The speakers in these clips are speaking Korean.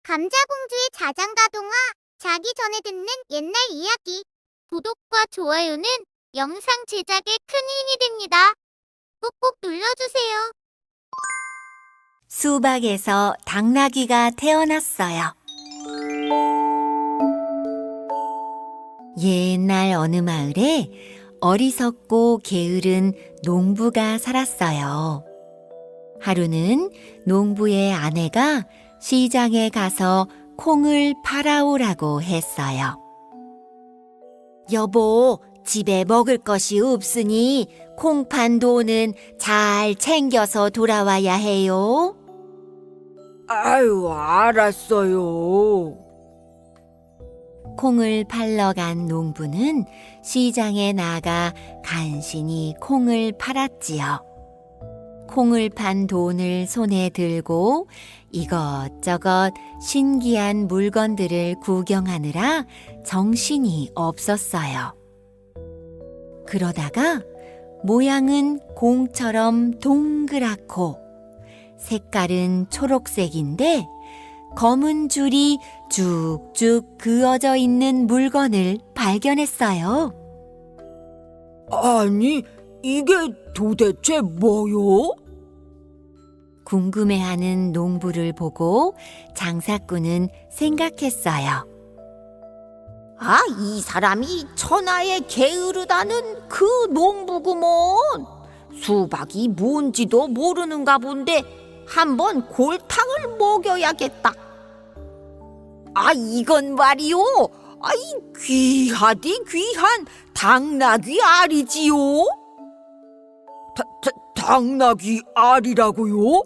감자공주의 자장가 동화, 자기 전에 듣는 옛날 이야기. 구독과 좋아요는 영상 제작에 큰 힘이 됩니다. 꾹꾹 눌러주세요. 수박에서 당나귀가 태어났어요. 옛날 어느 마을에 어리석고 게으른 농부가 살았어요. 하루는 농부의 아내가 시장에 가서 콩을 팔아오라고 했어요. 여보, 집에 먹을 것이 없으니 콩 판 돈은 잘 챙겨서 돌아와야 해요. 아유, 알았어요. 콩을 팔러 간 농부는 시장에 나가 간신히 콩을 팔았지요. 콩을 판 돈을 손에 들고 이것저것 신기한 물건들을 구경하느라 정신이 없었어요. 그러다가 모양은 공처럼 동그랗고 색깔은 초록색인데 검은 줄이 쭉쭉 그어져 있는 물건을 발견했어요. 아니, 이게 도대체 뭐요? 궁금해하는 농부를 보고 장사꾼은 생각했어요. 아, 이 사람이 천하에 게으르다는 그 농부구먼. 수박이 뭔지도 모르는가 본데 한번 골탕을 먹여야겠다. 아, 이건 말이요. 이 귀하디 귀한 당나귀 알이지요. 당나귀 알이라고요?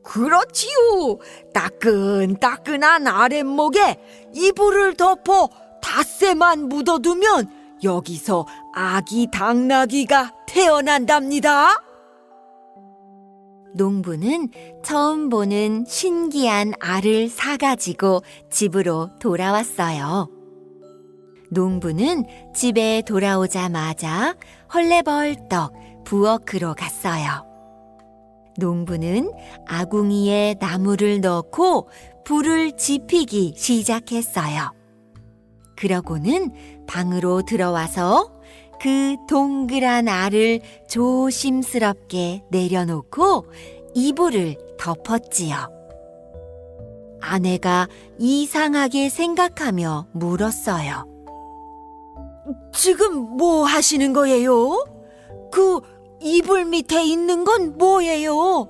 그렇지요. 따끈따끈한 아랫목에 이불을 덮어 닷새만 묻어두면 여기서 아기 당나귀가 태어난답니다. 농부는 처음 보는 신기한 알을 사가지고 집으로 돌아왔어요. 농부는 집에 돌아오자마자 헐레벌떡 부엌으로 갔어요. 농부는 아궁이에 나무를 넣고 불을 지피기 시작했어요. 그러고는 방으로 들어와서 그 동그란 알을 조심스럽게 내려놓고 이불을 덮었지요. 아내가 이상하게 생각하며 물었어요. 지금 뭐 하시는 거예요? 그 이불 밑에 있는 건 뭐예요?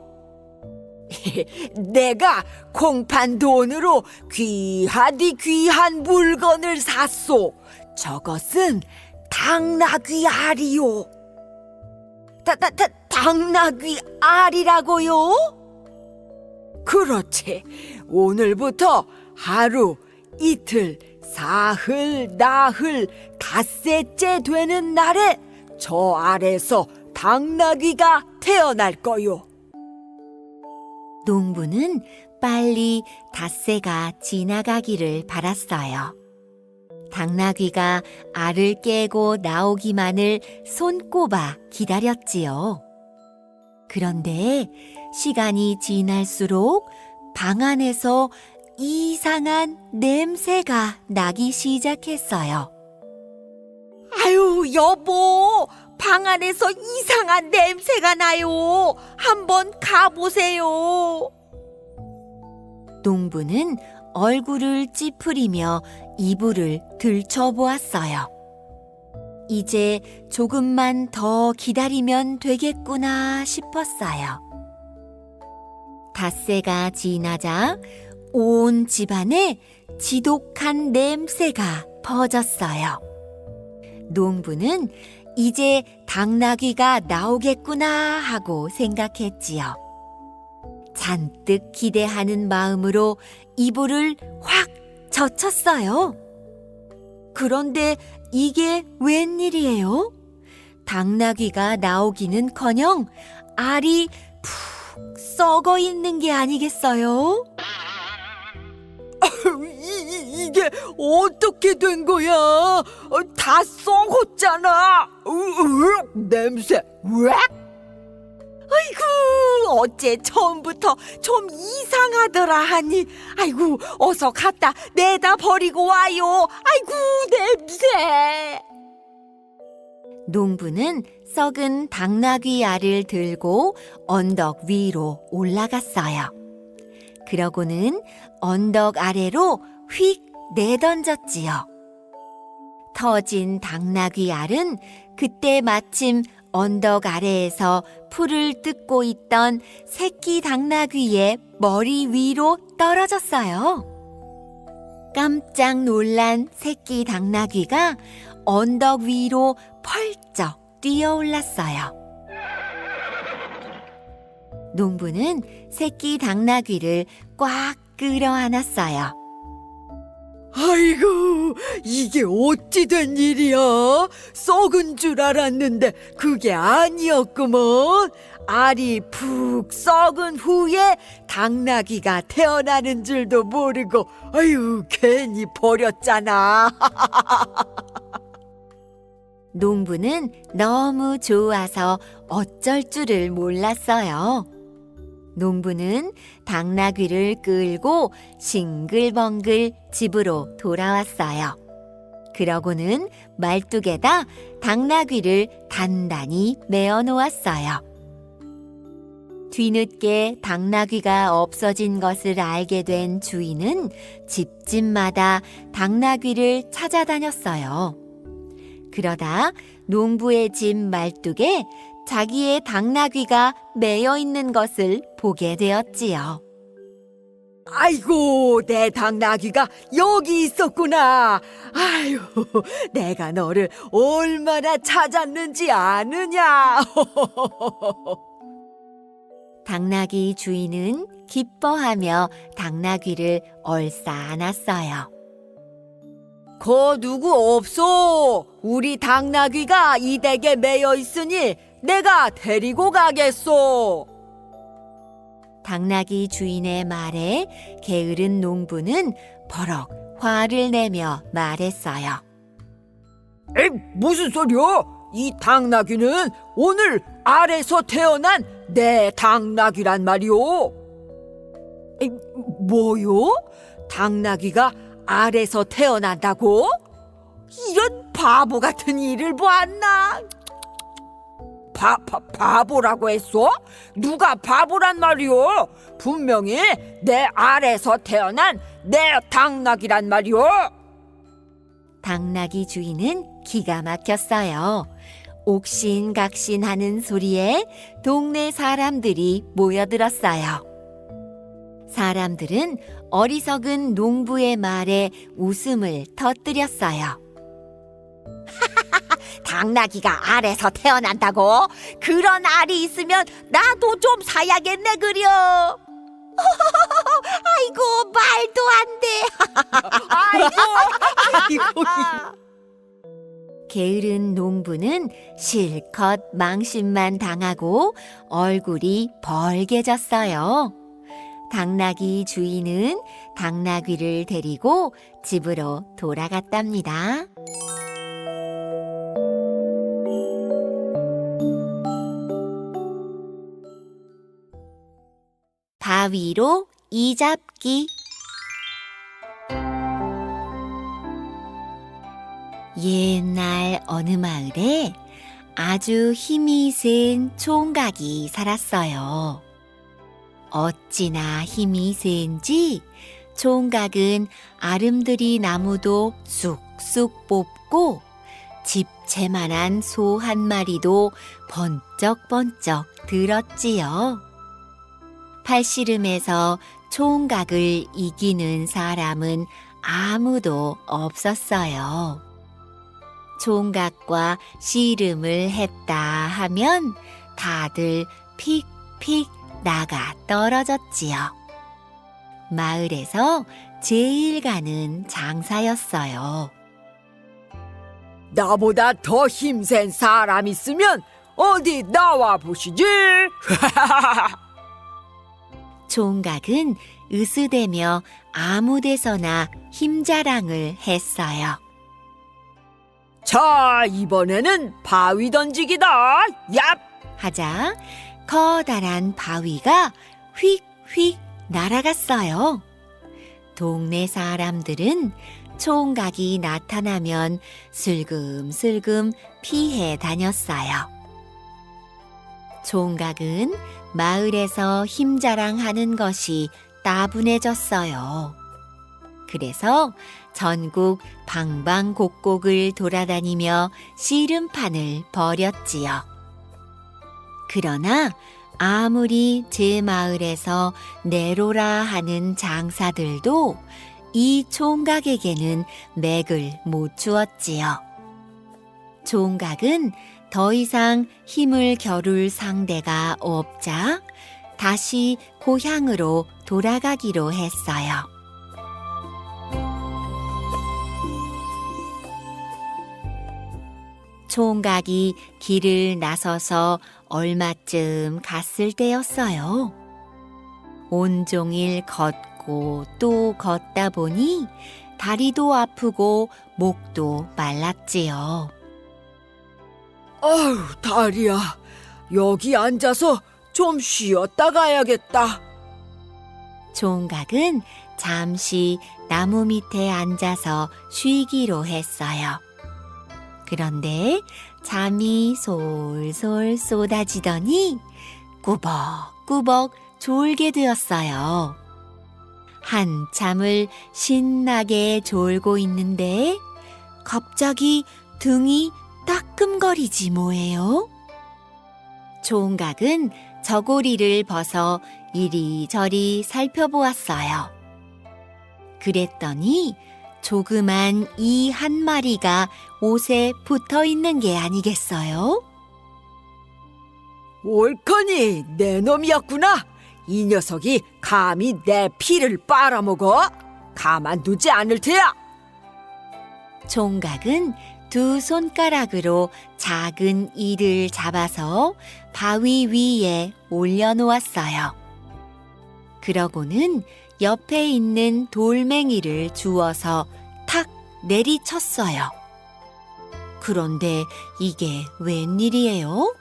내가 콩판 돈으로 귀하디 귀한 물건을 샀소. 저것은 당나귀 알이요. 당나귀 알이라고요? 그렇지. 오늘부터 하루, 이틀, 사흘, 나흘, 닷새째 되는 날에 저 알에서 당나귀가 태어날 거요. 농부는 빨리 닷새가 지나가기를 바랐어요. 당나귀가 알을 깨고 나오기만을 손꼽아 기다렸지요. 그런데 시간이 지날수록 방 안에서 이상한 냄새가 나기 시작했어요. 아유, 여보, 방 안에서 이상한 냄새가 나요. 한번 가보세요. 농부는 얼굴을 찌푸리며 이불을 들춰보았어요. 이제 조금만 더 기다리면 되겠구나 싶었어요. 닷새가 지나자 온 집안에 지독한 냄새가 퍼졌어요. 농부는 이제 당나귀가 나오겠구나 하고 생각했지요. 잔뜩 기대하는 마음으로 이불을 확 젖혔어요. 그런데 이게 웬일이에요? 당나귀가 나오기는커녕 알이 푹 썩어 있는 게 아니겠어요? 이게 어떻게 된 거야? 다 썩었잖아. 냄새. 왜? 아이고, 어째 처음부터 좀 이상하더라 하니. 아이고, 어서 갖다 내다 버리고 와요. 아이고, 냄새. 농부는 썩은 당나귀 알을 들고 언덕 위로 올라갔어요. 그러고는 언덕 아래로 휙 내던졌지요. 터진 당나귀 알은 그때 마침 언덕 아래에서 풀을 뜯고 있던 새끼 당나귀의 머리 위로 떨어졌어요. 깜짝 놀란 새끼 당나귀가 언덕 위로 펄쩍 뛰어올랐어요. 농부는 새끼 당나귀를 꽉 끌어안았어요. 아이고, 이게 어찌 된 일이야? 썩은 줄 알았는데 그게 아니었구먼. 알이 푹 썩은 후에 당나귀가 태어나는 줄도 모르고, 아유, 괜히 버렸잖아. 농부는 너무 좋아서 어쩔 줄을 몰랐어요. 농부는 당나귀를 끌고 싱글벙글 집으로 돌아왔어요. 그러고는 말뚝에다 당나귀를 단단히 메어 놓았어요. 뒤늦게 당나귀가 없어진 것을 알게 된 주인은 집집마다 당나귀를 찾아다녔어요. 그러다 농부의 집 말뚝에 자기의 당나귀가 매여 있는 것을 보게 되었지요. 아이고, 내 당나귀가 여기 있었구나. 아유, 내가 너를 얼마나 찾았는지 아느냐. 당나귀 주인은 기뻐하며 당나귀를 얼싸안았어요. 거 누구 없어. 우리 당나귀가 이 댁에 매여 있으니 내가 데리고 가겠소. 당나귀 주인의 말에 게으른 농부는 버럭 화를 내며 말했어요. 에이, 무슨 소리야? 이 당나귀는 오늘 알에서 태어난 내 당나귀란 말이오. 에이, 뭐요? 당나귀가 알에서 태어난다고? 이런 바보 같은 일을 보았나? 바보라고 했어? 누가 바보란 말이오? 분명히 내 알에서 태어난 내 당나귀란 말이오. 당나귀 주인은 기가 막혔어요. 옥신각신하는 소리에 동네 사람들이 모여들었어요. 사람들은 어리석은 농부의 말에 웃음을 터뜨렸어요. 당나귀가 알에서 태어난다고? 그런 알이 있으면 나도 좀 사야겠네 그려. 아이고, 말도 안 돼. 아이고. 게으른 농부는 실컷 망신만 당하고 얼굴이 벌개졌어요. 당나귀 주인은 당나귀를 데리고 집으로 돌아갔답니다. 바위로 이잡기. 옛날 어느 마을에 아주 힘이 센 총각이 살았어요. 어찌나 힘이 센지 총각은 아름드리 나무도 쑥쑥 뽑고 집채만한 소 한 마리도 번쩍번쩍 들었지요. 팔씨름에서 총각을 이기는 사람은 아무도 없었어요. 총각과 씨름을 했다 하면 다들 픽픽 나가 떨어졌지요. 마을에서 제일 가는 장사였어요. 나보다 더 힘센 사람 있으면 어디 나와 보시지. 총각은 으스대며 아무 데서나 힘자랑을 했어요. 자, 이번에는 바위 던지기다. 얍! 하자 커다란 바위가 휙휙 날아갔어요. 동네 사람들은 총각이 나타나면 슬금슬금 피해 다녔어요. 총각은 마을에서 힘자랑하는 것이 따분해졌어요. 그래서 전국 방방곡곡을 돌아다니며 씨름판을 벌였지요. 그러나 아무리 제 마을에서 내로라 하는 장사들도 이 총각에게는 맥을 못 주었지요. 총각은 더 이상 힘을 겨룰 상대가 없자 다시 고향으로 돌아가기로 했어요. 총각이 길을 나서서 얼마쯤 갔을 때였어요. 온종일 걷고 또 걷다 보니 다리도 아프고 목도 말랐지요. 아유, 다리야. 여기 앉아서 좀 쉬었다 가야겠다. 총각은 잠시 나무 밑에 앉아서 쉬기로 했어요. 그런데 잠이 솔솔 쏟아지더니 꾸벅꾸벅 졸게 되었어요. 한참을 신나게 졸고 있는데 갑자기 등이 따끔거리지 뭐예요? 총각은 저고리를 벗어 이리저리 살펴보았어요. 그랬더니 조그만 이 한 마리가 옷에 붙어 있는 게 아니겠어요? 옳거니 내 놈이었구나. 이 녀석이 감히 내 피를 빨아먹어? 가만두지 않을 테야. 총각은 두 손가락으로 작은 이를 잡아서 바위 위에 올려놓았어요. 그러고는 옆에 있는 돌멩이를 주워서 탁 내리쳤어요. 그런데 이게 웬일이에요?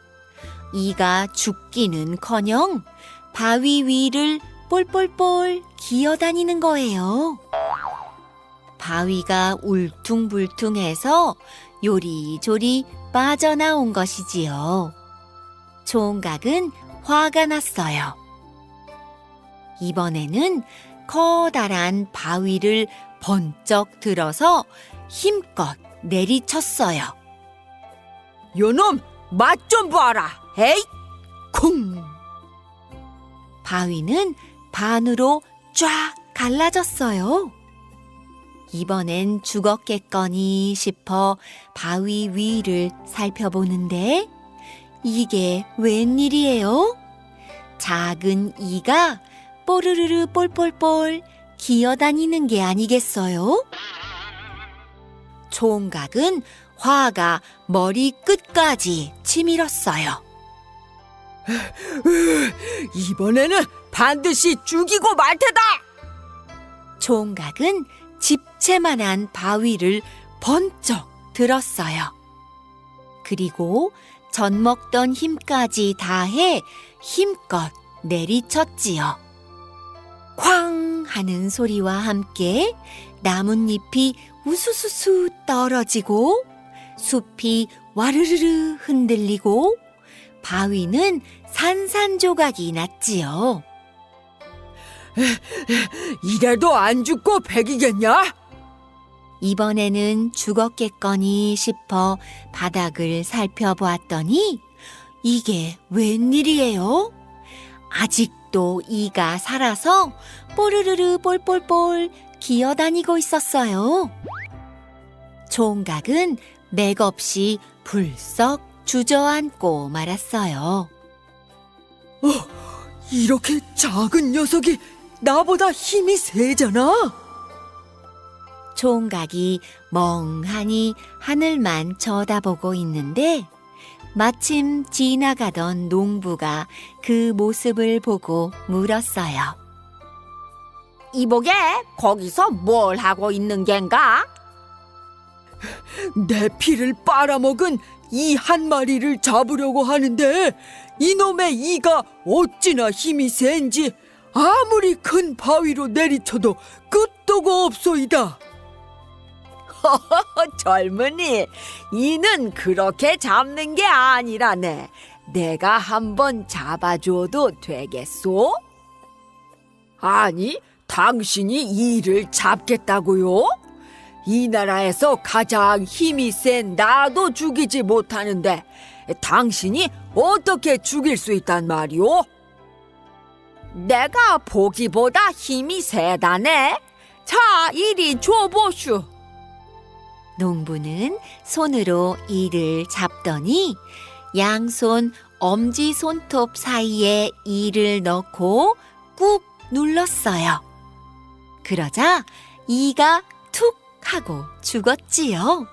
이가 죽기는커녕 바위 위를 볼볼볼 기어다니는 거예요. 바위가 울퉁불퉁해서 요리조리 빠져나온 것이지요. 총각은 화가 났어요. 이번에는 커다란 바위를 번쩍 들어서 힘껏 내리쳤어요. 요놈 맛 좀 봐라. 에이, 쿵. 바위는 반으로 쫙 갈라졌어요. 이번엔 죽었겠거니 싶어 바위 위를 살펴보는데 이게 웬일이에요? 작은 이가 뽀르르르 볼볼볼 기어다니는 게 아니겠어요? 총각은 화가 머리 끝까지 치밀었어요. 이번에는 반드시 죽이고 말 테다. 총각은 집채만한 바위를 번쩍 들었어요. 그리고 젖먹던 힘까지 다해 힘껏 내리쳤지요. 쾅 하는 소리와 함께 나뭇잎이 우수수수 떨어지고 숲이 와르르르 흔들리고 바위는 산산조각이 났지요. 이래도 안 죽고 백이겠냐? 이번에는 죽었겠거니 싶어 바닥을 살펴보았더니 이게 웬일이에요? 아직도 이가 살아서 뽀르르르 볼볼볼 기어다니고 있었어요. 총각은 맥없이 불썩 주저앉고 말았어요. 이렇게 작은 녀석이 나보다 힘이 세잖아. 총각이 멍하니 하늘만 쳐다보고 있는데 마침 지나가던 농부가 그 모습을 보고 물었어요. 이보게 거기서 뭘 하고 있는 겐가? 내 피를 빨아먹은 이 한 마리를 잡으려고 하는데 이놈의 이가 어찌나 힘이 센지 아무리 큰 바위로 내리쳐도 끄떡도 없소이다. 젊은이, 이는 그렇게 잡는 게 아니라네. 내가 한번 잡아줘도 되겠소? 아니, 당신이 이를 잡겠다고요? 이 나라에서 가장 힘이 센 나도 죽이지 못하는데 당신이 어떻게 죽일 수 있단 말이오? 내가 보기보다 힘이 세다네. 자, 이리 줘보슈. 농부는 손으로 이를 잡더니 양손 엄지 손톱 사이에 이를 넣고 꾹 눌렀어요. 그러자 이가 툭 하고 죽었지요.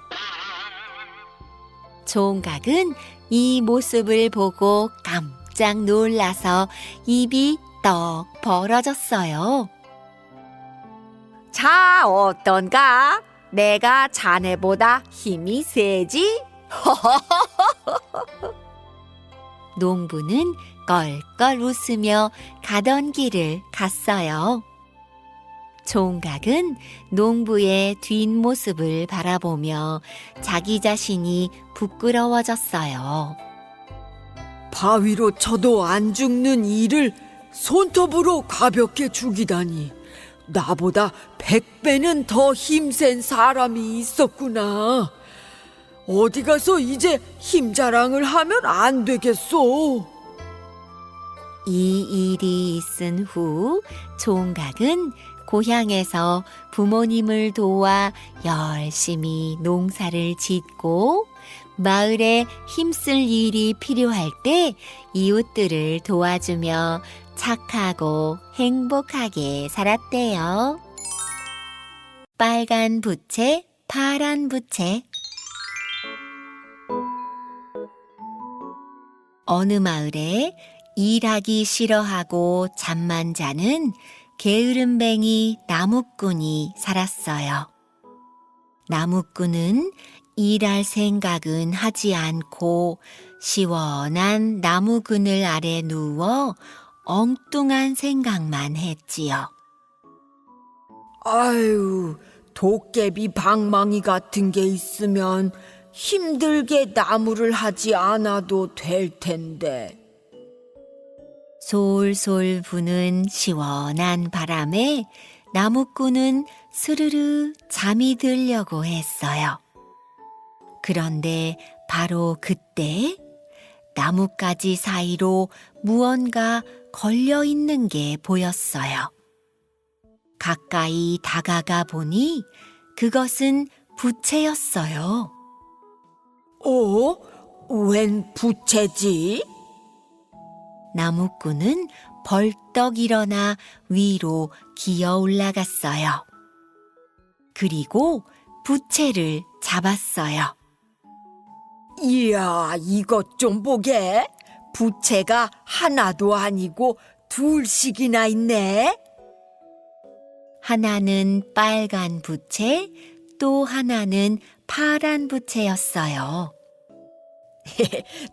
총각은 이 모습을 보고 깜짝 놀라서 입이 떡 벌어졌어요. 자, 어떤가? 내가 자네보다 힘이 세지? 농부는 껄껄 웃으며 가던 길을 갔어요. 총각은 농부의 뒷모습을 바라보며 자기 자신이 부끄러워졌어요. 바위로 쳐도 안 죽는 이를 손톱으로 가볍게 죽이다니. 나보다 100배는 더 힘센 사람이 있었구나. 어디 가서 이제 힘 자랑을 하면 안 되겠소. 이 일이 있은 후 총각은 고향에서 부모님을 도와 열심히 농사를 짓고 마을에 힘쓸 일이 필요할 때 이웃들을 도와주며 착하고 행복하게 살았대요. 빨간 부채, 파란 부채. 어느 마을에 일하기 싫어하고 잠만 자는 게으름뱅이 나무꾼이 살았어요. 나무꾼은 일할 생각은 하지 않고 시원한 나무 그늘 아래 누워 엉뚱한 생각만 했지요. 아유, 도깨비 방망이 같은 게 있으면 힘들게 나무를 하지 않아도 될 텐데. 솔솔 부는 시원한 바람에 나무꾼은 스르르 잠이 들려고 했어요. 그런데 바로 그때 나뭇가지 사이로 무언가 걸려 있는 게 보였어요. 가까이 다가가 보니 그것은 부채였어요. 웬 부채지? 나무꾼은 벌떡 일어나 위로 기어 올라갔어요. 그리고 부채를 잡았어요. 이야, 이것 좀 보게. 부채가 하나도 아니고 둘씩이나 있네. 하나는 빨간 부채, 또 하나는 파란 부채였어요.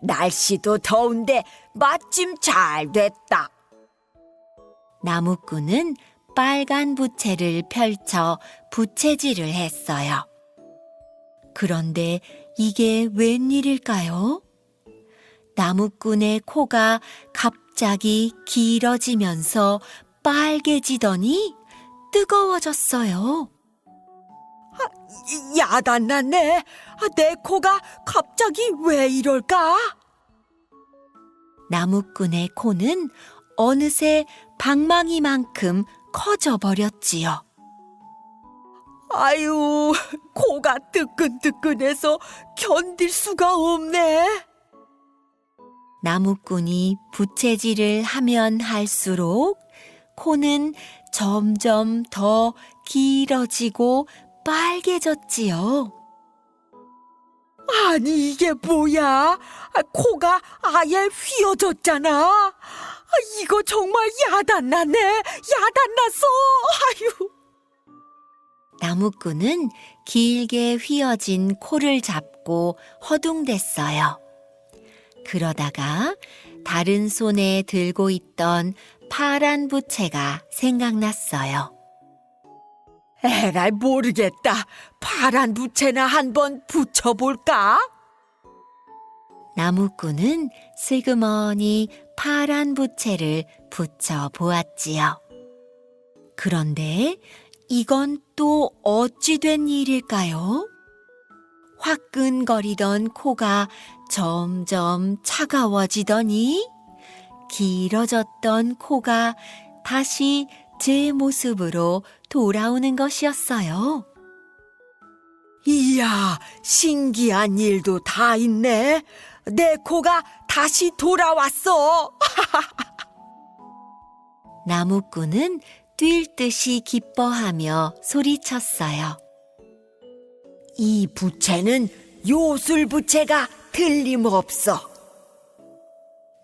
날씨도 더운데 마침 잘 됐다. 나무꾼은 빨간 부채를 펼쳐 부채질을 했어요. 그런데 이게 웬일일까요? 나무꾼의 코가 갑자기 길어지면서 빨개지더니 뜨거워졌어요. 야단났네. 내 코가 갑자기 왜 이럴까? 나무꾼의 코는 어느새 방망이만큼 커져 버렸지요. 아유, 코가 뜨끈뜨끈해서 견딜 수가 없네. 나무꾼이 부채질을 하면 할수록 코는 점점 더 길어지고 빨개졌지요. 아니, 이게 뭐야? 코가 아예 휘어졌잖아. 이거 정말 야단났네. 야단났어. 아유. 나무꾼은 길게 휘어진 코를 잡고 허둥댔어요. 그러다가 다른 손에 들고 있던 파란 부채가 생각났어요. 에라이 모르겠다. 파란 부채나 한번 붙여볼까? 나무꾼은 슬그머니 파란 부채를 붙여 보았지요. 그런데 이건 또 어찌 된 일일까요? 화끈거리던 코가 점점 차가워지더니 길어졌던 코가 다시 제 모습으로 돌아오는 것이었어요. 이야, 신기한 일도 다 있네. 내 코가 다시 돌아왔어. 나무꾼은 뛸 듯이 기뻐하며 소리쳤어요. 이 부채는 요술 부채가 틀림없어.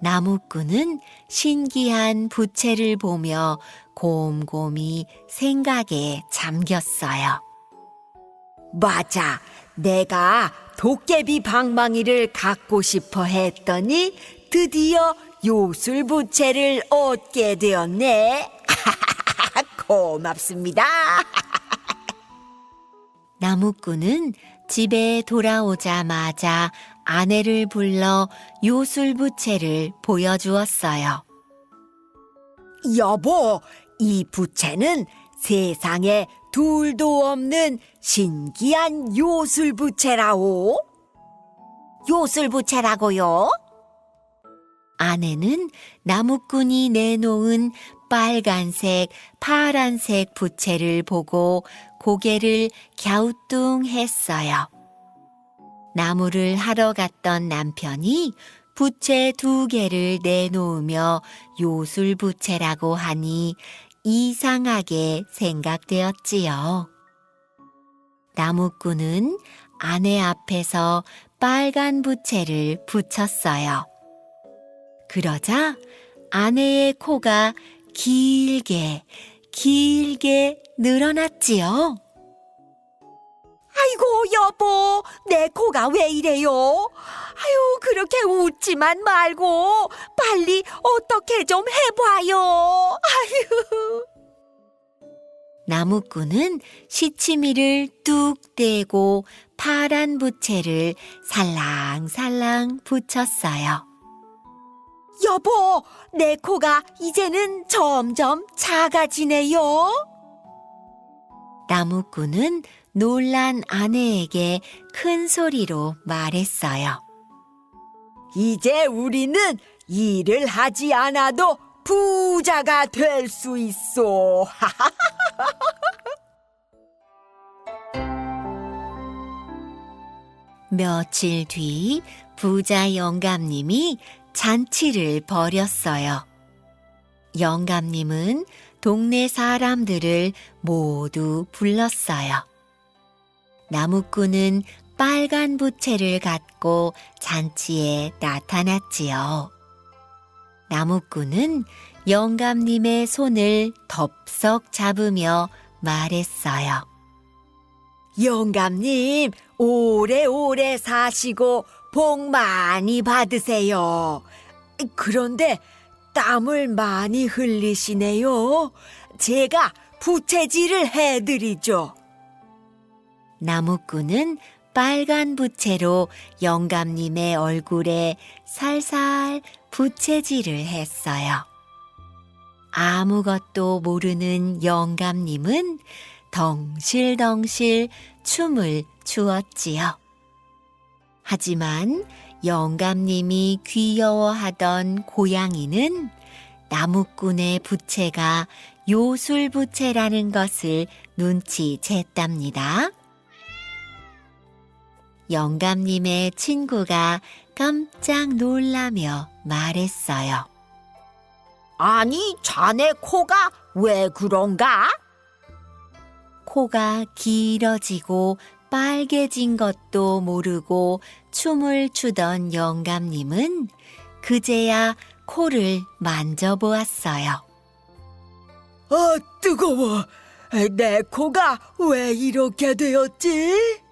나무꾼은 신기한 부채를 보며 곰곰이 생각에 잠겼어요. 맞아. 내가 도깨비 방망이를 갖고 싶어 했더니 드디어 요술 부채를 얻게 되었네. 고맙습니다. 나무꾼은 집에 돌아오자마자 아내를 불러 요술 부채를 보여주었어요. 여보, 이 부채는 세상에 둘도 없는 신기한 요술 부채라오. 요술 부채라고요? 아내는 나무꾼이 내놓은 빨간색, 파란색 부채를 보고 고개를 갸우뚱했어요. 나무를 하러 갔던 남편이 부채 2개를 내놓으며 요술 부채라고 하니 이상하게 생각되었지요. 나무꾼은 아내 앞에서 빨간 부채를 붙였어요. 그러자 아내의 코가 길게 늘어났지요. 아이고 여보, 내 코가 왜 이래요? 아유, 그렇게 웃지만 말고 빨리 어떻게 좀 해봐요. 아유. 나무꾼은 시치미를 뚝 떼고 파란 부채를 살랑살랑 붙였어요. 여보, 내 코가 이제는 점점 작아지네요. 나무꾼은 놀란 아내에게 큰 소리로 말했어요. 이제 우리는 일을 하지 않아도 부자가 될 수 있어. 며칠 뒤 부자 영감님이 잔치를 벌였어요. 영감님은 동네 사람들을 모두 불렀어요. 나무꾼은 빨간 부채를 갖고 잔치에 나타났지요. 나무꾼은 영감님의 손을 덥석 잡으며 말했어요. 영감님, 오래오래 사시고 복 많이 받으세요. 그런데 땀을 많이 흘리시네요. 제가 부채질을 해드리죠. 나무꾼은 빨간 부채로 영감님의 얼굴에 살살 부채질을 했어요. 아무것도 모르는 영감님은 덩실덩실 춤을 추었지요. 하지만 영감님이 귀여워하던 고양이는 나무꾼의 부채가 요술 부채라는 것을 눈치챘답니다. 영감님의 친구가 깜짝 놀라며 말했어요. 아니, 자네 코가 왜 그런가? 코가 길어지고 빨개진 것도 모르고 춤을 추던 영감님은 그제야 코를 만져보았어요. 아, 뜨거워. 내 코가 왜 이렇게 되었지?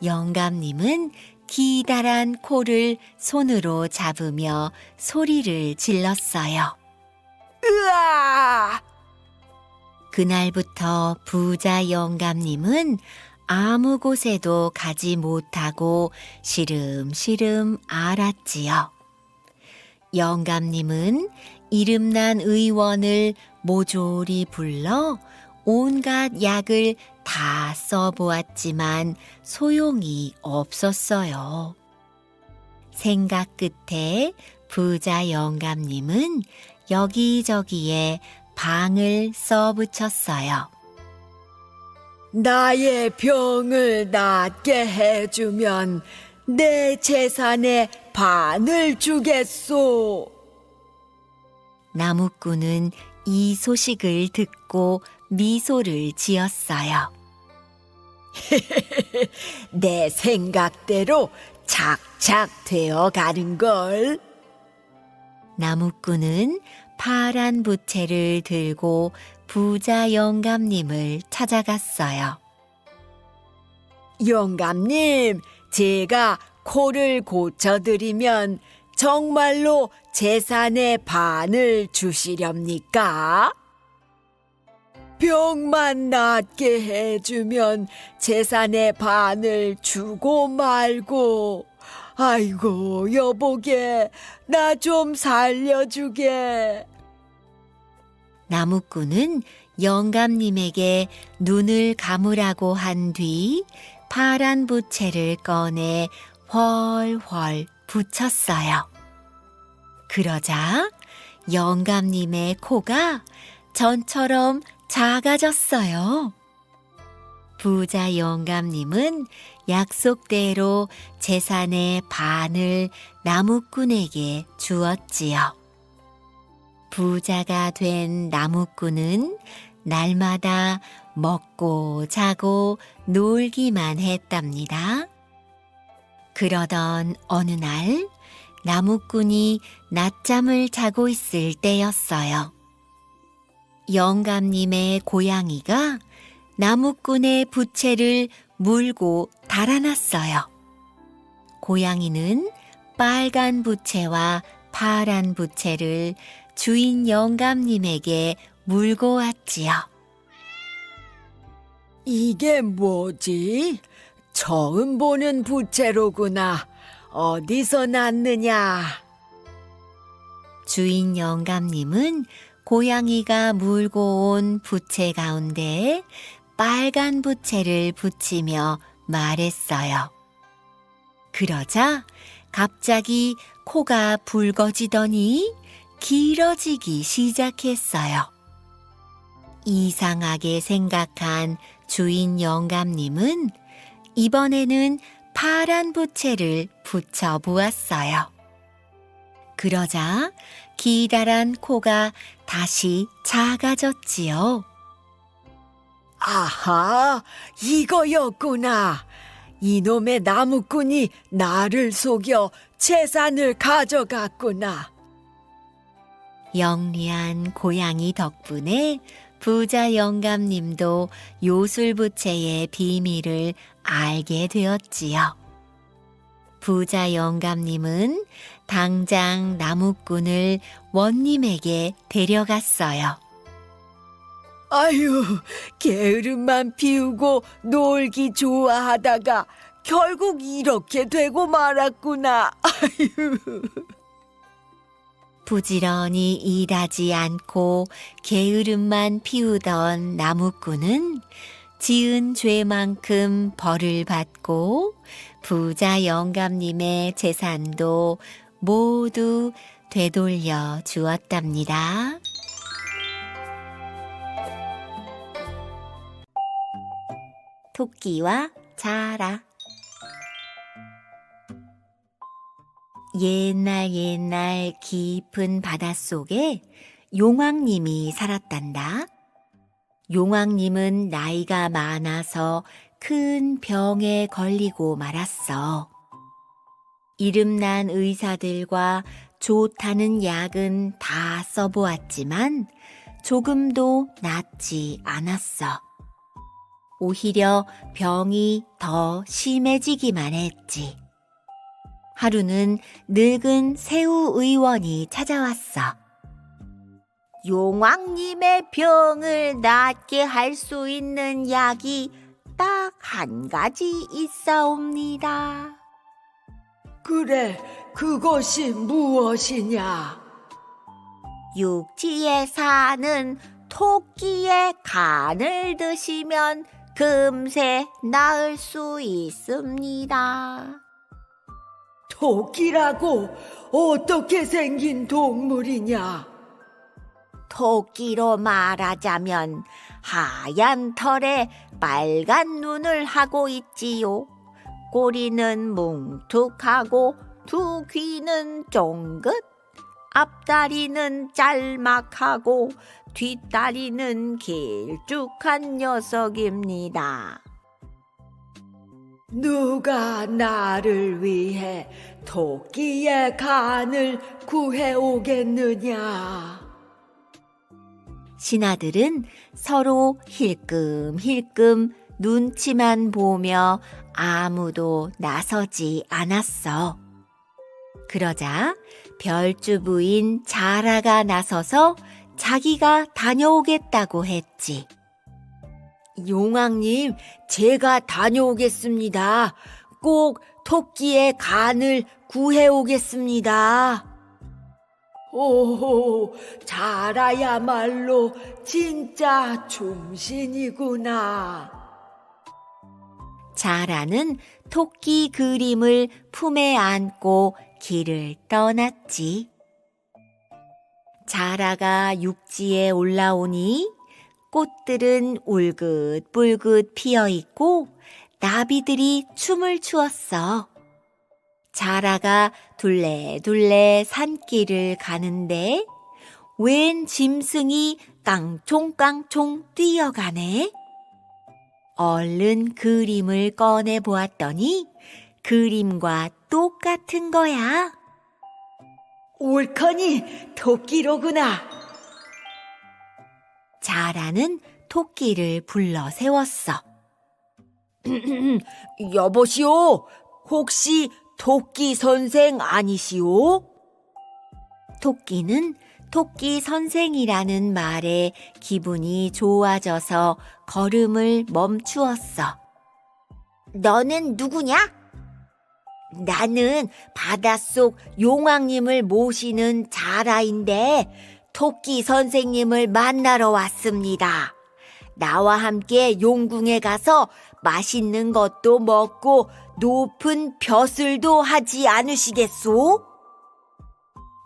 영감님은 기다란 코를 손으로 잡으며 소리를 질렀어요. 으아! 그날부터 부자 영감님은 아무 곳에도 가지 못하고 시름시름 앓았지요. 영감님은 이름난 의원을 모조리 불러 온갖 약을 다 써보았지만 소용이 없었어요. 생각 끝에 부자 영감님은 여기저기에 방을 써붙였어요. 나의 병을 낫게 해주면 내 재산의 반을 주겠소. 나무꾼은 이 소식을 듣고 미소를 지었어요. 내 생각대로 착착 되어가는걸. 나무꾼은 파란 부채를 들고 부자 영감님을 찾아갔어요. 영감님, 제가 코를 고쳐드리면 정말로 재산의 반을 주시렵니까? 병만 낫게 해주면 재산의 반을 주고 말고. 아이고, 여보게, 나 좀 살려주게. 나무꾼은 영감님에게 눈을 감으라고 한 뒤 파란 부채를 꺼내 훨훨 붙였어요. 그러자 영감님의 코가 전처럼 작아졌어요. 부자 영감님은 약속대로 재산의 반을 나무꾼에게 주었지요. 부자가 된 나무꾼은 날마다 먹고 자고 놀기만 했답니다. 그러던 어느 날 나무꾼이 낮잠을 자고 있을 때였어요. 영감님의 고양이가 나무꾼의 부채를 물고 달아났어요. 고양이는 빨간 부채와 파란 부채를 주인 영감님에게 물고 왔지요. 이게 뭐지? 처음 보는 부채로구나. 어디서 났느냐? 주인 영감님은 고양이가 물고 온 부채 가운데 빨간 부채를 붙이며 말했어요. 그러자 갑자기 코가 붉어지더니 길어지기 시작했어요. 이상하게 생각한 주인 영감님은 이번에는 파란 부채를 붙여 보았어요. 그러자 기다란 코가 다시 작아졌지요. 아하, 이거였구나. 이놈의 나무꾼이 나를 속여 재산을 가져갔구나. 영리한 고양이 덕분에 부자 영감님도 요술부채의 비밀을 알게 되었지요. 부자 영감님은 당장 나무꾼을 원님에게 데려갔어요. 아유, 게으름만 피우고 놀기 좋아하다가 결국 이렇게 되고 말았구나. 아유. 부지런히 일하지 않고 게으름만 피우던 나무꾼은 지은 죄만큼 벌을 받고 부자 영감님의 재산도 모두 되돌려 주었답니다. 토끼와 자라. 옛날 깊은 바닷속에 용왕님이 살았단다. 용왕님은 나이가 많아서 큰 병에 걸리고 말았어. 이름난 의사들과 좋다는 약은 다 써보았지만 조금도 낫지 않았어. 오히려 병이 더 심해지기만 했지. 하루는 늙은 새우 의원이 찾아왔어. 용왕님의 병을 낫게 할 수 있는 약이 딱 한 가지 있사옵니다. 그래, 그것이 무엇이냐? 육지에 사는 토끼의 간을 드시면 금세 나을 수 있습니다. 토끼라고 어떻게 생긴 동물이냐? 토끼로 말하자면 하얀 털에 빨간 눈을 하고 있지요. 꼬리는 뭉툭하고 두 귀는 쫑긋, 앞다리는 짤막하고 뒷다리는 길쭉한 녀석입니다. 누가 나를 위해 토끼의 간을 구해오겠느냐? 신하들은 서로 힐끔힐끔 눈치만 보며 아무도 나서지 않았어. 그러자 별주 부인 자라가 나서서 자기가 다녀오겠다고 했지. 용왕님, 제가 다녀오겠습니다. 꼭 토끼의 간을 구해오겠습니다. 오, 자라야말로 진짜 충신이구나. 자라는 토끼 그림을 품에 안고 길을 떠났지. 자라가 육지에 올라오니 꽃들은 울긋불긋 피어있고 나비들이 춤을 추었어. 자라가 둘레둘레 산길을 가는데 웬 짐승이 깡총깡총 뛰어가네. 얼른 그림을 꺼내 보았더니 그림과 똑같은 거야. 옳거니 토끼로구나. 자라는 토끼를 불러 세웠어. 여보시오, 혹시 토끼 선생 아니시오? 토끼는 토끼 선생이라는 말에 기분이 좋아져서 걸음을 멈추었어. 너는 누구냐? 나는 바닷속 용왕님을 모시는 자라인데 토끼 선생님을 만나러 왔습니다. 나와 함께 용궁에 가서 맛있는 것도 먹고 높은 벼슬도 하지 않으시겠소?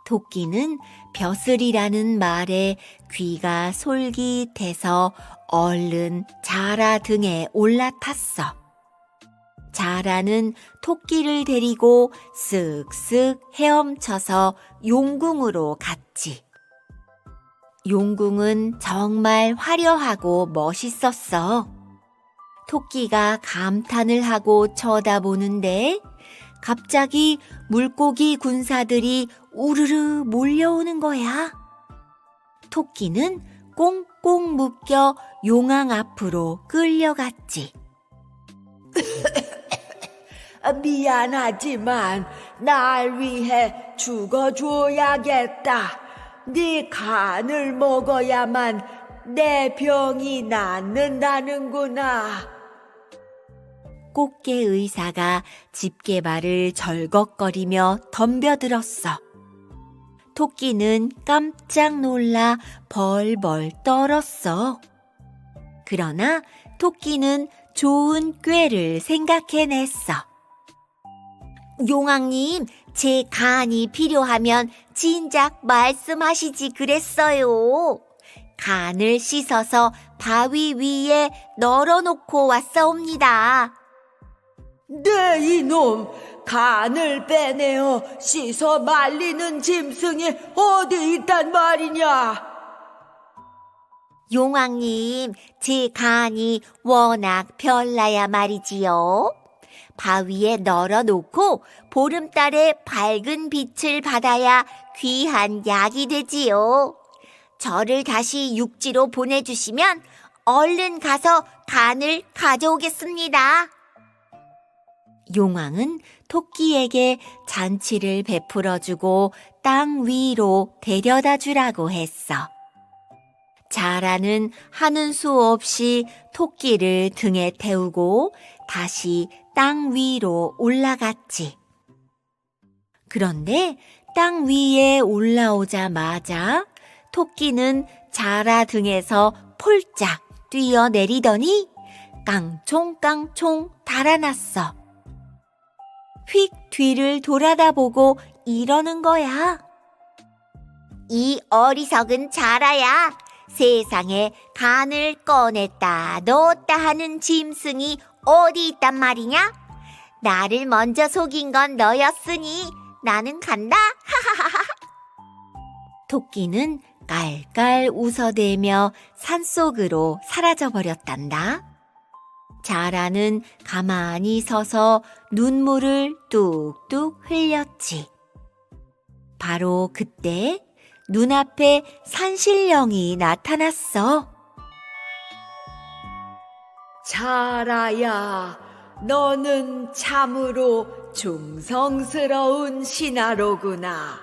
토끼는 벼슬이라는 말에 귀가 솔깃해서 얼른 자라 등에 올라탔어. 자라는 토끼를 데리고 쓱쓱 헤엄쳐서 용궁으로 갔지. 용궁은 정말 화려하고 멋있었어. 토끼가 감탄을 하고 쳐다보는데 갑자기 물고기 군사들이 우르르 몰려오는 거야. 토끼는 꽁꽁 묶여 용왕 앞으로 끌려갔지. 미안하지만 날 위해 죽어줘야겠다. 네 간을 먹어야만 내 병이 낫는다는구나. 꽃게 의사가 집게발을 절걱거리며 덤벼들었어. 토끼는 깜짝 놀라 벌벌 떨었어. 그러나 토끼는 좋은 꾀를 생각해냈어. 용왕님, 제 간이 필요하면 진작 말씀하시지 그랬어요. 간을 씻어서 바위 위에 널어놓고 왔사옵니다. 네 이놈, 간을 빼내어 씻어 말리는 짐승이 어디 있단 말이냐? 용왕님, 제 간이 워낙 별나야 말이지요. 바위에 널어놓고 보름달의 밝은 빛을 받아야 귀한 약이 되지요. 저를 다시 육지로 보내주시면 얼른 가서 간을 가져오겠습니다. 용왕은 토끼에게 잔치를 베풀어주고 땅 위로 데려다 주라고 했어. 자라는 하는 수 없이 토끼를 등에 태우고 다시 땅 위로 올라갔지. 그런데 땅 위에 올라오자마자 토끼는 자라 등에서 폴짝 뛰어내리더니 깡총깡총 달아났어. 휙 뒤를 돌아다보고 이러는 거야. 이 어리석은 자라야, 세상에 간을 꺼냈다 놓았다 하는 짐승이 어디 있단 말이냐? 나를 먼저 속인 건 너였으니 나는 간다. 토끼는 깔깔 웃어대며 산속으로 사라져버렸단다. 자라는 가만히 서서 눈물을 뚝뚝 흘렸지. 바로 그때 눈앞에 산신령이 나타났어. 자라야, 너는 참으로 중성스러운 신하로구나.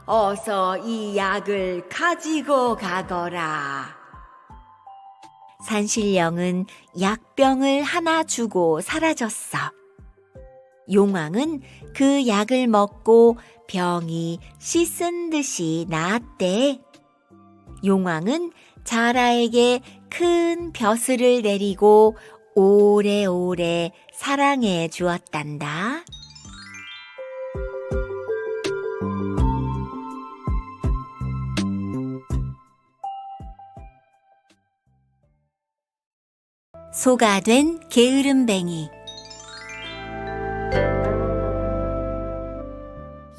어서 이 약을 가지고 가거라. 산신령은 약병을 하나 주고 사라졌어. 용왕은 그 약을 먹고 병이 씻은 듯이 나았대. 용왕은 자라에게 큰 벼슬을 내리고 오래오래 사랑해 주었단다. 소가 된 게으름뱅이.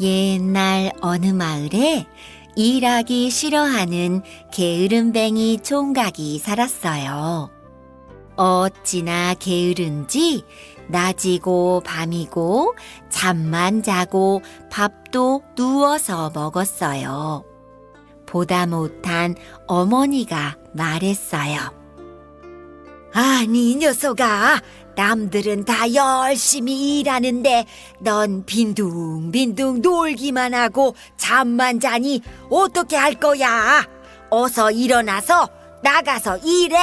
옛날 어느 마을에 일하기 싫어하는 게으름뱅이 총각이 살았어요. 어찌나 게으른지 낮이고 밤이고 잠만 자고 밥도 누워서 먹었어요. 보다 못한 어머니가 말했어요. 아니, 이 녀석아, 남들은 다 열심히 일하는데 넌 빈둥빈둥 놀기만 하고 잠만 자니 어떻게 할 거야? 어서 일어나서 나가서 일해.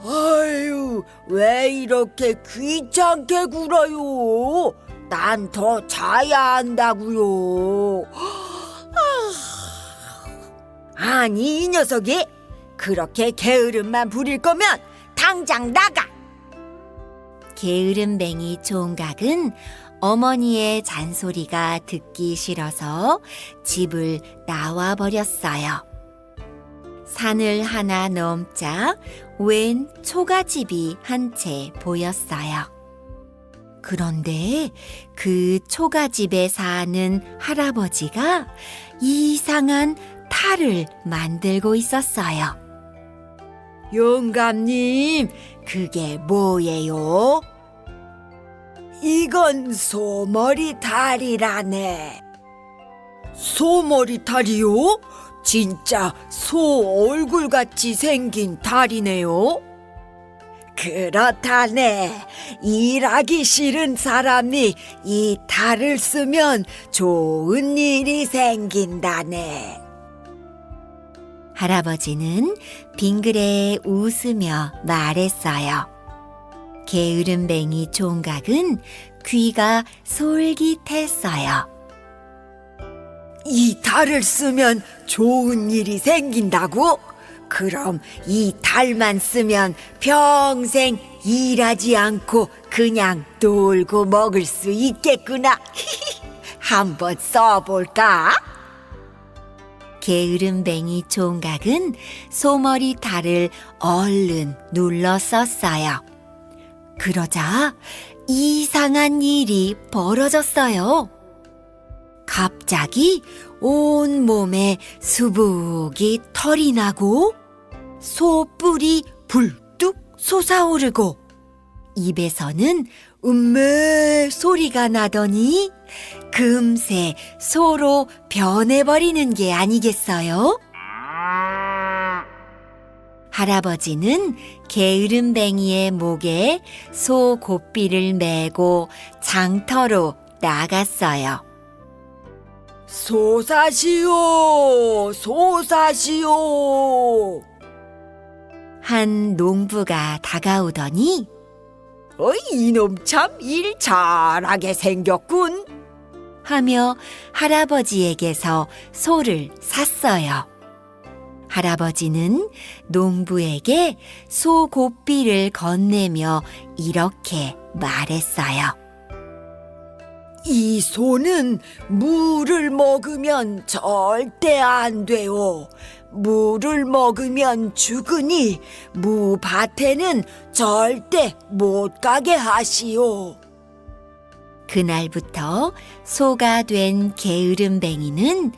아유, 왜 이렇게 귀찮게 굴어요? 난 더 자야 한다고요. 아니, 이 녀석이 그렇게 게으름만 부릴 거면 당장 나가. 게으름뱅이 총각은 어머니의 잔소리가 듣기 싫어서 집을 나와 버렸어요. 산을 하나 넘자 웬 초가집이 한 채 보였어요. 그런데 그 초가집에 사는 할아버지가 이상한 탈을 만들고 있었어요. 영감님, 그게 뭐예요? 이건 소머리 탈이라네. 소머리 탈이요? 진짜 소 얼굴같이 생긴 탈이네요. 그렇다네. 일하기 싫은 사람이 이 탈을 쓰면 좋은 일이 생긴다네. 할아버지는 빙그레 웃으며 말했어요. 게으름뱅이 총각은 귀가 솔깃했어요. 이 탈을 쓰면 좋은 일이 생긴다고? 그럼 이 탈만 쓰면 평생 일하지 않고 그냥 놀고 먹을 수 있겠구나. 한번 써볼까? 게으름뱅이 총각은 소머리 탈을 얼른 눌러 썼어요. 그러자 이상한 일이 벌어졌어요. 갑자기 온몸에 수북이 털이 나고 소뿔이 불뚝 솟아오르고 입에서는 음메 소리가 나더니 금세 소로 변해버리는 게 아니겠어요? 할아버지는 게으름뱅이의 목에 소 고삐를 메고 장터로 나갔어요. 소사시오, 소사시오. 한 농부가 다가오더니 이놈 참 일 잘하게 생겼군. 하며 할아버지에게서 소를 샀어요. 할아버지는 농부에게 소 고삐를 건네며 이렇게 말했어요. 이 소는 물을 먹으면 절대 안 돼요. 물을 먹으면 죽으니 무밭에는 절대 못 가게 하시오. 그날부터 소가 된 게으름뱅이는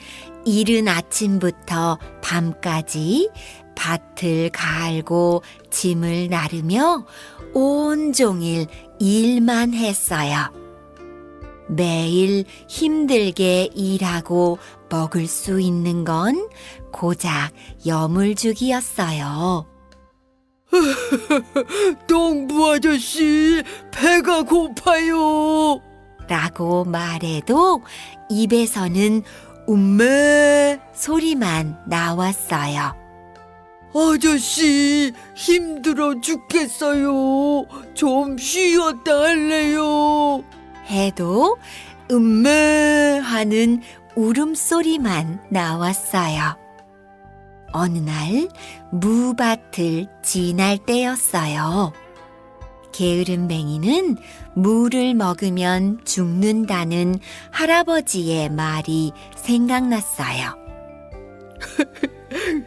이른 아침부터 밤까지 밭을 갈고 짐을 나르며 온종일 일만 했어요. 매일 힘들게 일하고 먹을 수 있는 건 고작 여물죽이었어요. 농부 아저씨, 배가 고파요. 라고 말해도 입에서는 음메 소리만 나왔어요. 아저씨, 힘들어 죽겠어요. 좀 쉬었다 할래요. 해도 음메 하는 울음소리만 나왔어요. 어느 날 무밭을 지날 때였어요. 게으름뱅이는 물을 먹으면 죽는다는 할아버지의 말이 생각났어요.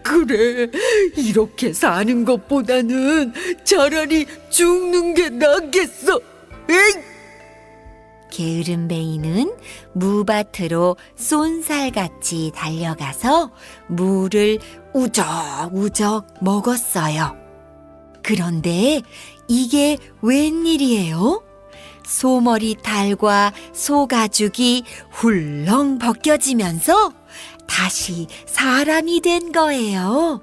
그래, 이렇게 사는 것보다는 차라리 죽는 게 낫겠어. 에이! 게으름뱅이는 무밭으로 쏜살같이 달려가서 물을 우적우적 먹었어요. 그런데 이게 웬일이에요? 소머리 탈과 소가죽이 훌렁 벗겨지면서 다시 사람이 된 거예요.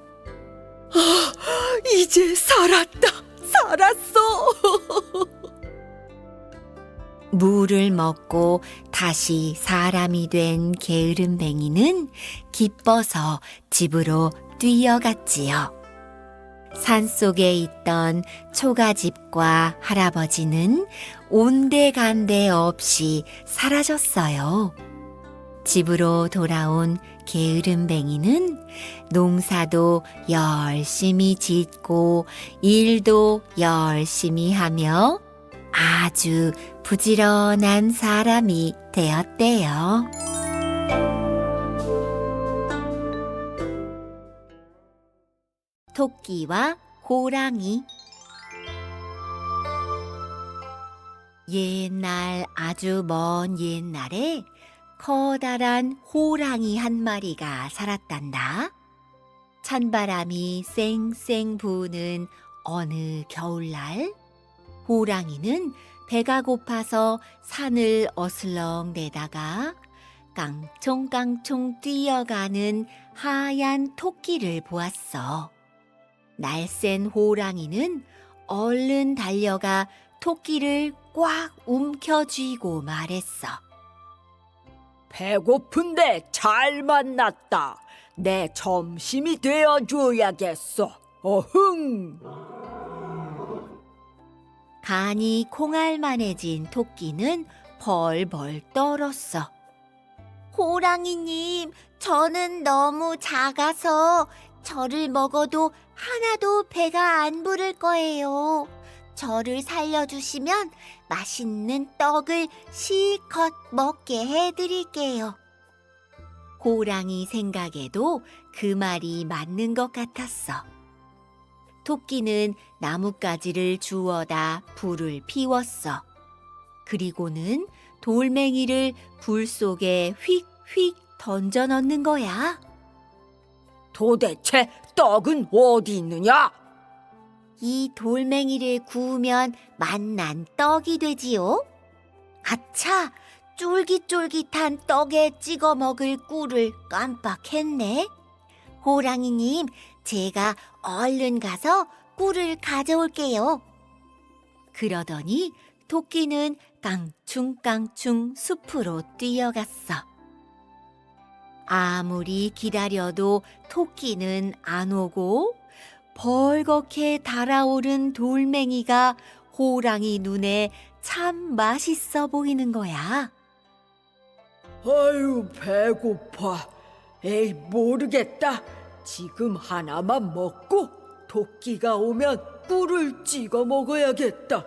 이제 살았다. 살았어. 물을 먹고 다시 사람이 된 게으름뱅이는 기뻐서 집으로 뛰어갔지요. 산속에 있던 초가집과 할아버지는 온데간데 없이 사라졌어요. 집으로 돌아온 게으름뱅이는 농사도 열심히 짓고 일도 열심히 하며 아주 부지런한 사람이 되었대요. 토끼와 호랑이. 옛날 아주 먼 옛날에 커다란 호랑이 한 마리가 살았단다. 찬바람이 쌩쌩 부는 어느 겨울날, 호랑이는 배가 고파서 산을 어슬렁 내다가 깡총깡총 뛰어가는 하얀 토끼를 보았어. 날쌘 호랑이는 얼른 달려가 토끼를 꽉 움켜쥐고 말했어. 배고픈데 잘 만났다. 내 점심이 되어줘야겠어. 어흥. 간이 콩알만해진 토끼는 벌벌 떨었어. 호랑이님, 저는 너무 작아서 저를 먹어도 하나도 배가 안 부를 거예요. 저를 살려주시면 맛있는 떡을 실컷 먹게 해드릴게요. 호랑이 생각에도 그 말이 맞는 것 같았어. 토끼는 나뭇가지를 주워다 불을 피웠어. 그리고는 돌멩이를 불 속에 휙휙 던져 넣는 거야. 도대체 떡은 어디 있느냐? 이 돌멩이를 구우면 맛난 떡이 되지요. 아차! 쫄깃쫄깃한 떡에 찍어 먹을 꿀을 깜빡했네. 호랑이님, 제가 얼른 가서 꿀을 가져올게요. 그러더니 토끼는 깡충깡충 숲으로 뛰어갔어. 아무리 기다려도 토끼는 안 오고 벌겋게 달아오른 돌멩이가 호랑이 눈에 참 맛있어 보이는 거야. 아유, 배고파. 에이, 모르겠다. 지금 하나만 먹고 토끼가 오면 꿀을 찍어 먹어야겠다.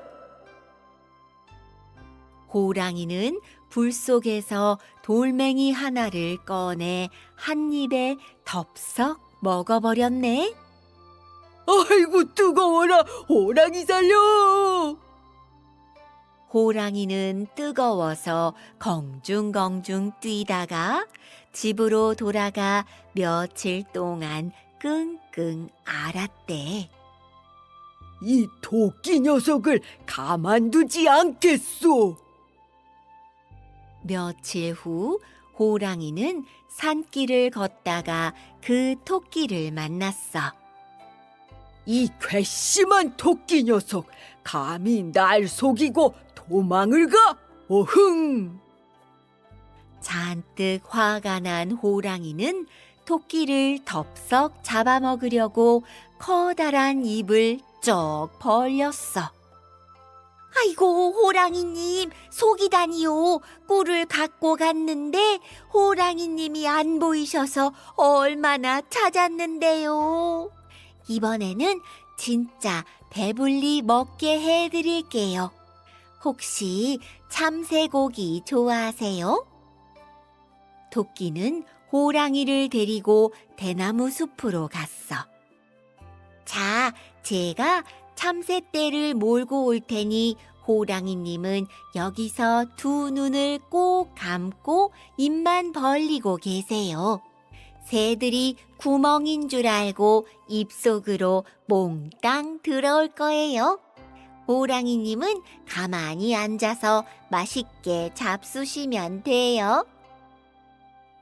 호랑이는 불 속에서 돌멩이 하나를 꺼내 한 입에 덥석 먹어버렸네. 아이고, 뜨거워라. 호랑이 살려. 호랑이는 뜨거워서 공중공중 뛰다가 집으로 돌아가 며칠 동안 끙끙 앓았대. 이 토끼 녀석을 가만두지 않겠소. 며칠 후 호랑이는 산길을 걷다가 그 토끼를 만났어. 이 괘씸한 토끼 녀석, 감히 날 속이고 도망을 가? 어흥! 잔뜩 화가 난 호랑이는 토끼를 덥석 잡아먹으려고 커다란 입을 쩍 벌렸어. 아이고, 호랑이님, 속이다니요. 꿀을 갖고 갔는데 호랑이님이 안 보이셔서 얼마나 찾았는데요. 이번에는 진짜 배불리 먹게 해드릴게요. 혹시 참새고기 좋아하세요? 토끼는 호랑이를 데리고 대나무 숲으로 갔어. 자, 제가 참새떼를 몰고 올 테니 호랑이님은 여기서 두 눈을 꼭 감고 입만 벌리고 계세요. 새들이 구멍인 줄 알고 입속으로 몽땅 들어올 거예요. 호랑이님은 가만히 앉아서 맛있게 잡수시면 돼요.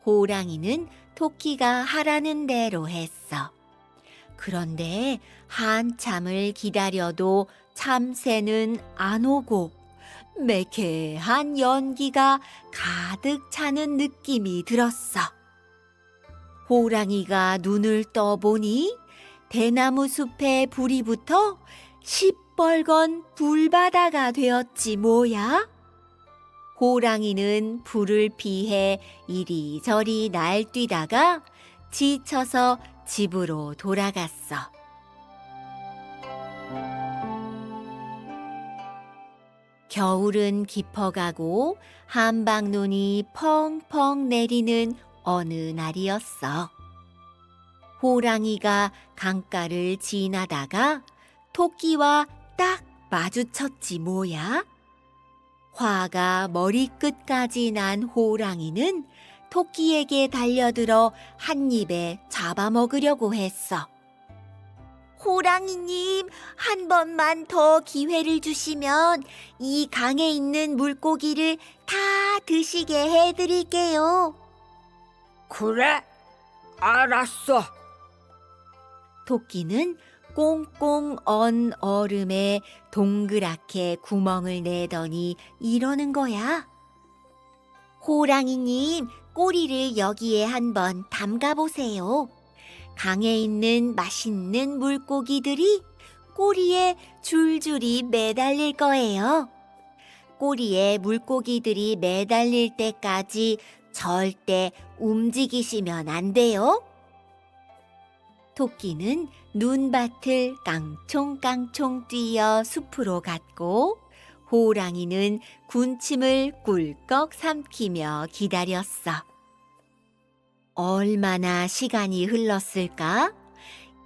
호랑이는 토끼가 하라는 대로 했어. 그런데 한참을 기다려도 참새는 안 오고 매캐한 연기가 가득 차는 느낌이 들었어. 호랑이가 눈을 떠보니 대나무 숲에 불이 붙어 시뻘건 불바다가 되었지 뭐야. 호랑이는 불을 피해 이리저리 날뛰다가 지쳐서 집으로 돌아갔어. 겨울은 깊어가고 한방눈이 펑펑 내리는 어느 날이었어. 호랑이가 강가를 지나다가 토끼와 딱 마주쳤지 뭐야. 화가 머리끝까지 난 호랑이는 토끼에게 달려들어 한 입에 잡아먹으려고 했어. 호랑이님, 한 번만 더 기회를 주시면 이 강에 있는 물고기를 다 드시게 해드릴게요. 그래, 알았어. 토끼는 꽁꽁 언 얼음에 동그랗게 구멍을 내더니 이러는 거야. 호랑이님, 꼬리를 여기에 한번 담가보세요. 강에 있는 맛있는 물고기들이 꼬리에 줄줄이 매달릴 거예요. 꼬리에 물고기들이 매달릴 때까지 절대 움직이시면 안 돼요. 토끼는 눈밭을 깡총깡총 뛰어 숲으로 갔고 호랑이는 군침을 꿀꺽 삼키며 기다렸어. 얼마나 시간이 흘렀을까?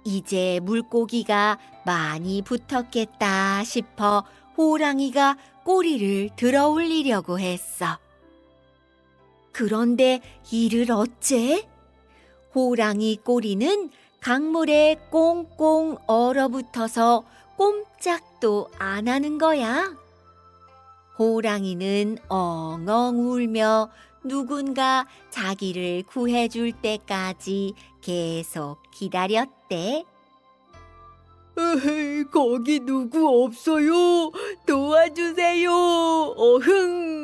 이제 물고기가 많이 붙었겠다 싶어 호랑이가 꼬리를 들어 올리려고 했어. 그런데 이를 어째? 호랑이 꼬리는 강물에 꽁꽁 얼어붙어서 꼼짝도 안 하는 거야. 호랑이는 엉엉 울며 누군가 자기를 구해줄 때까지 계속 기다렸대. 거기 누구 없어요? 도와주세요. 어흥.